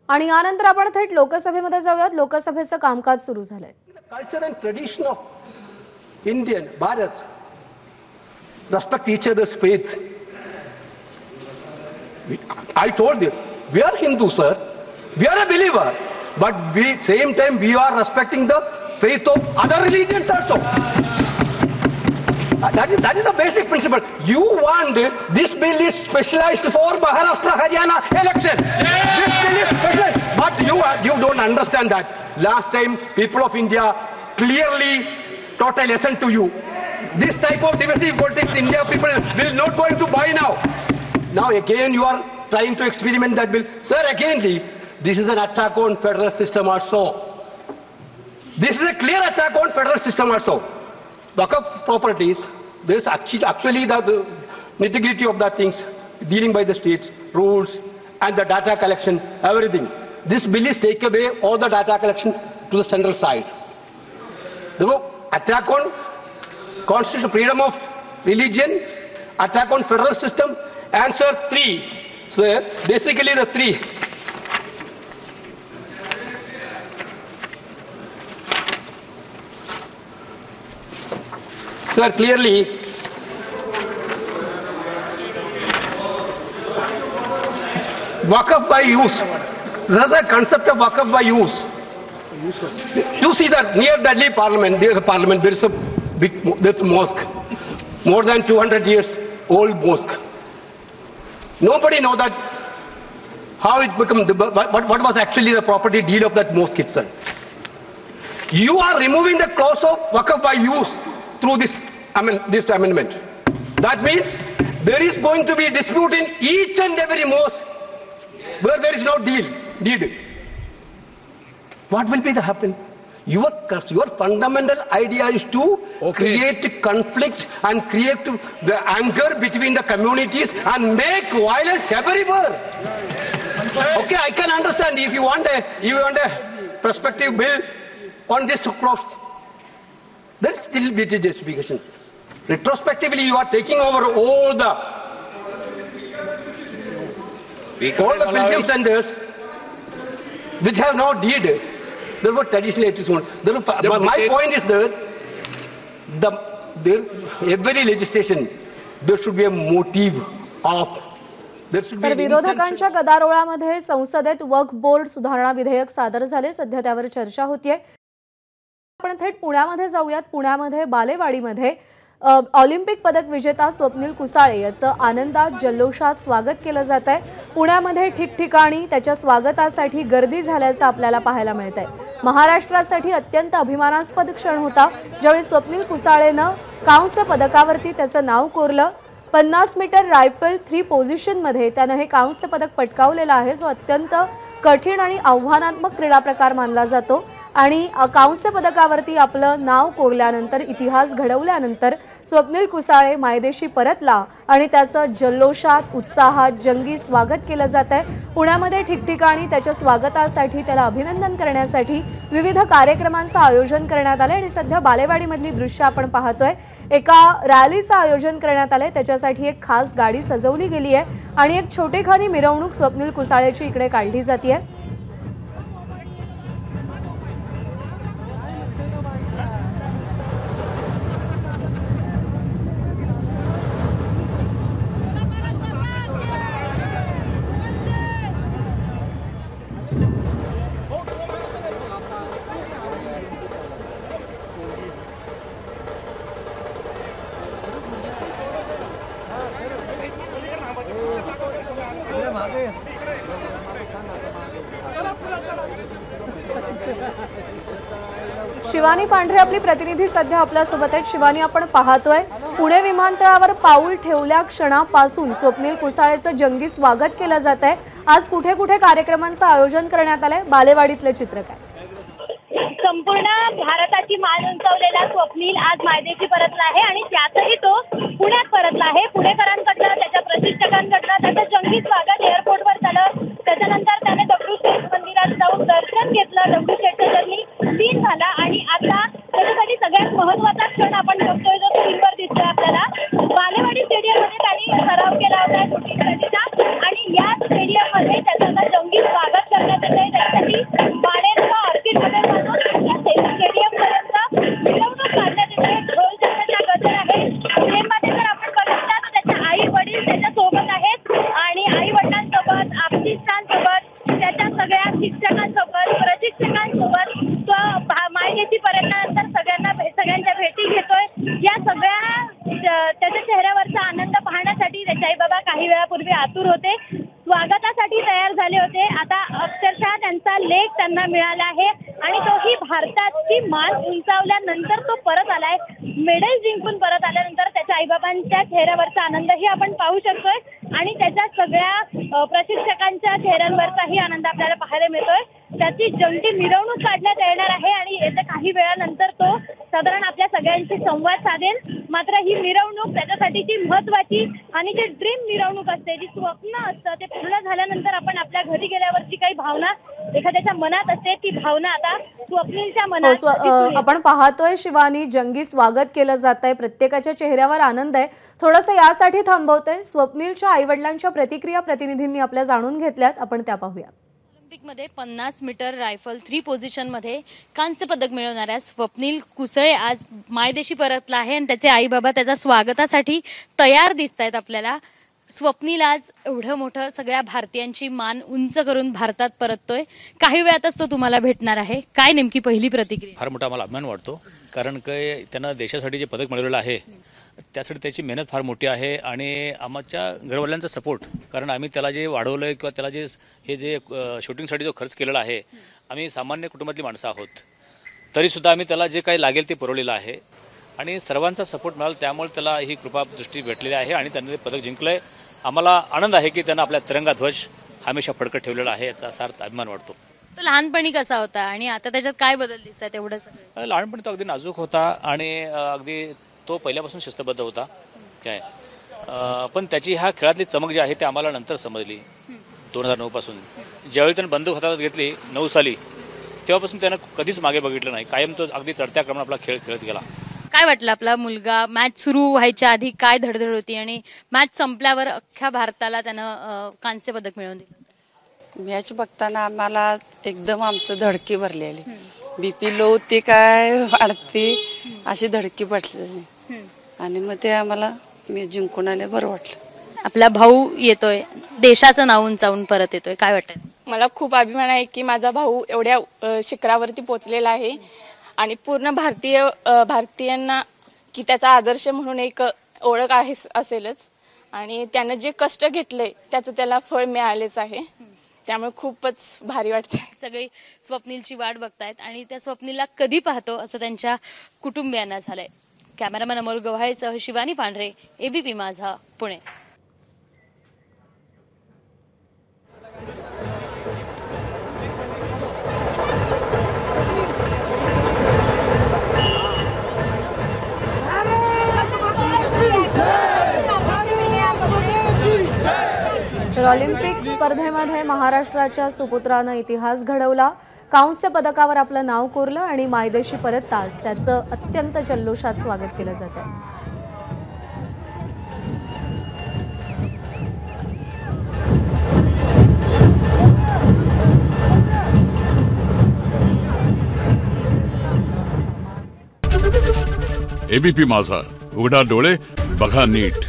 आणि यानंतर आपण थेट लोकसभेमध्ये जाऊयात. लोकसभेचं कामकाज सुरू झालंय. Culture and tradition of Indian Bharat respect each other's faith. I told you, we are Hindu, sir. We are a believer, but same time we are respecting the faith of other religions also. That is the basic principle. You want this bill is specialized for Maharashtra, Haryana election. This bill is specialized, but you don't understand that. Last time people of India clearly taught a lesson to you. This type of divisive politics, India people will not going to buy now. Now again you are trying to experiment that bill. Sir, again, this is an attack on federal system also. This is a clear attack on federal system also. Waqf properties, there is actually the nitty-gritty of the things dealing by the states, rules and the data collection, everything. This bill is take away all the data collection to the central side. Therefore, attack on constitutional freedom of religion, attack on federal system. Answer 3, sir. Basically the 3. Sir, clearly Waqf by use. There is a concept of Waqf by use. You see that near Delhi Parliament, there is a mosque, more than 200 years old mosque. Nobody know that how it became, what was actually the property deal of that mosque itself. You are removing the clause of Waqf by use through this amendment. That means there is going to be a dispute in each and every mosque where there is no deed. What will be the happen? Your fundamental idea is to create conflict and create the anger between the communities and make violence everywhere. Okay, I can understand if you want a prospective bill on this clause. There is still be justification. Retrospectively, you are taking over all the pilgrim centers which have no deed. Therefore, traditionally it is one. Therefore, my point is that every legislation there should be a motive of. तर विरोधकांच्या गदारोळामध्ये संसदेत वक्फ board सुधारणा विधेयक सादर झाले. सध्या त्यावर चर्चा होतीये. आपण थेट पुण्यामध्ये जाऊयात. पुण्यामध्ये बालेवाडीमध्ये ऑलिम्पिक पदक विजेता स्वप्नील कुसाळे याचं आनंदात जल्लोषात स्वागत केलं जात आहे. पुण्यामध्ये ठिकठिकाणी त्याच्या स्वागतासाठी गर्दी झाल्याचं आपल्याला पाहायला मिळत आहे. महाराष्ट्रासाठी अत्यंत अभिमानास्पद क्षण होता ज्यावेळी स्वप्नील कुसाळेनं कांस्य पदकावरती त्याचं नाव कोरलं. 50 मीटर रायफल 3 पोझिशनमध्ये त्यानं हे कांस्य पदक पटकावलेलं आहे, जो अत्यंत कठीण आणि आव्हानात्मक क्रीडा प्रकार मानला जातो. आणि कांस्य पदकावरती आपलं नाव कोरल्यानंतर, इतिहास घडवल्यानंतर स्वप्नील कुसाळे मायदेशी परतला आणि त्याचं जल्लोषात उत्साहात जंगी स्वागत केलं जात आहे. पुण्यामध्ये ठिकठिकाणी त्याच्या स्वागतासाठी त्याला अभिनंदन करण्यासाठी विविध कार्यक्रमांचं आयोजन करण्यात आलं. आणि सध्या बालेवाडीमधली दृश्य आपण पाहतोय. एका रॅलीचं आयोजन करण्यात आलंय. त्याच्यासाठी एक खास गाडी सजवली गेली आहे आणि एक छोटेखानी मिरवणूक स्वप्नील कुसाळेची इकडे काढली जाते. शिवानी पांढरे आपली प्रतिनिधी सध्या आपल्या सोबत आहेत. शिवानी, आपण पाहतोय पुणे विमानतळावर पाऊल ठेवल्या क्षणापासून स्वप्नील कुसाळेचं जंगी स्वागत केलं जात आहे. आज कुठे कुठे कार्यक्रमांचं आयोजन करण्यात आलंय? बालेवाडीतलं चित्र काय? संपूर्ण भारताची मान उंचावलेला स्वप्नील आज मायदेशी परतला आहे आणि त्यातही तो पुण्यात परतला आहे. पुणेकरांकडनं, त्याच्या प्रशिक्षकांकडनं त्याचं जंगी स्वागत एअरपोर्टवर झालं. त्याच्यानंतर त्याने दगडूशेठ मंदिरात जाऊन दर्शन घेतलं. दगडूशेठचा जर्नी 3 झाला आणि आता त्याच्यासाठी सगळ्यात महत्त्वाचा क्षण आपण बघतोय जो स्क्रीनवर दिसतोय आपल्याला. बालेवाडी स्टेडियममध्ये त्यांनी सराव केला होता शूटिंगसाठीचा आणि या स्टेडियममध्ये त्याचं जंगी स्वागत करण्यात येतंय. शिक्षकांसोबत प्रशिक्षकांसोबत तो मायदेशी परतल्यानंतर सगळ्यांच्या भेटी घेतोय। या सगळ्या त्याच्या चेहऱ्यावरचा आनंद पाहण्यासाठी त्याचे आई बाबा काही वेळापूर्वी आतुर होते, स्वागतासाठी तयार झाले होते। आता अक्षरशः त्यांचा लेख त्यांना मिळाला आहे आणि तोही भारताची मान उंचावल्यानंतर तो परत आलाय। मेडल जिंकून परत आल्यानंतर त्याच्या आईबाबांच्या चेहऱ्यावरचा आनंदही आपण पाहू शकतोय आणि त्याच्या सगळ्या प्रशिक्षकांच्या चेहऱ्यांवरचाही आनंद आपल्याला पाहायला मिळतोय। त्याची जंगी मिरवणूक काढण्यात येणार आहे आणि येत्या काही वेळानंतर तो साधारण आपल्या सगळ्यांशी संवाद साधेल। मात्र ही मिरवणूक त्याच्यासाठीची महत्त्वाची आणि जी ड्रीम मिरवणूक असते, जी स्वप्न असतं, ते पूर्ण झाल्यानंतर आपण आपल्या घरी गेल्यावरची काही भावना एखाद्याच्या मनात असते, ती भावना आता स्वप्नीलच्या मनात आपण पाहतोय शिवानी, जंगी स्वागत केलं जात आहे, प्रत्येकाच्या चेहऱ्यावर आनंद आहे। थोडंसं यासाठी थांबवतोय, स्वप्नीलच्या आईवडिलांच्या प्रतिक्रिया प्रतिनिधींनी आपल्या जाणून घेतल्यात, आपण त्या पाहूया। मध्ये 50 मीटर रायफल 3 पोझिशन मध्ये कांस्य पदक मिळवणाऱ्या स्वप्नील कुसळे आज मायदेशी परतला आहे आणि त्याचे आई बाबा त्याच्या स्वागतासाठी तयार दिसतायत आपल्याला। स्वप्नील आज एवढं मोठं सगळ्या भारतीयांची मान उंच करून भारतात परततोय, काही वेळातच तो तुम्हाला भेटणार आहे। काय नेमकी पहिली प्रतिक्रिया? फार मोठा मला अभिमान वाटतो, कारण की त्यानं देशासाठी जे पदक मिळवलेलं आहे त्यासाठी त्याची मेहनत फार मोठी आहे आणि आमच्या घरवाल्यांचा सपोर्ट, कारण आम्ही त्याला जे वाढवलंय किंवा त्याला जे शूटिंगसाठी जो खर्च केलेला आहे, आम्ही सामान्य कुटुंबातली माणसं आहोत, तरीसुद्धा आम्ही त्याला जे काही लागेल ते पुरवलेलं आहे आणि सर्वांचा सपोर्ट मिळाला, त्यामुळे त्याला ही कृपादृष्टी भेटलेली आहे आणि त्याने पदक जिंकलंय। आम्हाला आनंद आहे की त्यानं आपल्या तिरंगा ध्वज हमेशा फडकत ठेवलेला आहे, याचा सार्थ अभिमान वाटतो। तो लहानपणी कसा होता आणि आता त्याच्यात काय बदल दिसतात? एवढं सगळं लहानपणी तो अगदी नाजूक होता आणि अगदी तो पहिल्यापासून शिस्तबद्ध होता काय, पण त्याची ह्या खेळातली चमक जी आहे ते आम्हाला नंतर समजली। 2009 पासून ज्यावेळी त्यानं बंदूक हातात घेतली 9 साली, तेव्हापासून त्यानं कधीच मागे बघितलं नाही, कायम तो अगदी चढत्या क्रमाने आपला खेळ खेळत गेला। काय वाटलं आपला मुलगा मॅच सुरू व्हायच्या आधी काय धडधड होती आणि मॅच संपल्यावर अख्ख्या भारताला त्यानं कांस्य पदक मिळवून दिलं? मॅच बघताना आम्हाला एकदम आमचं धडकी भरलेली, बीपी लो होती काय वाढती अशी धडकी पडलेली आणि मग ते आम्हाला मी जिंकून आले, बरं वाटलं। आपला भाऊ येतोय, देशाचं नाव उंचावून परत येतोय, काय वाटतंय? मला खूप अभिमान आहे की माझा भाऊ एवढ्या शिखरावरती पोहोचलेला आहे आणि पूर्ण भारतीयांना की त्याचा आदर्श म्हणून एक ओळख आहे असेलच आणि त्यानं जे कष्ट घेतलंय त्याचं त्याला फळ मिळालेच आहे, त्यामुळे खूपच भारी वाटते। सगळी स्वप्नीलची वाट बघतायत आणि त्या स्वप्नीलला कधी पाहतो असं त्यांच्या कुटुंबियांना झालंय। कॅमेरामॅन अमोल गव्हाळेसह शिवानी पांढरे, एबीपी माझा, पुणे। तर ऑलिम्पिक स्पर्धेमध्ये महाराष्ट्राच्या सुपुत्रानं इतिहास घडवला, कांस्य पदकावर आपलं नाव कोरलं आणि मायदेशी परतताच त्याचं अत्यंत जल्लोषात स्वागत केलं जातं। एबीपी माझा, उघडा डोळे बघा नीट।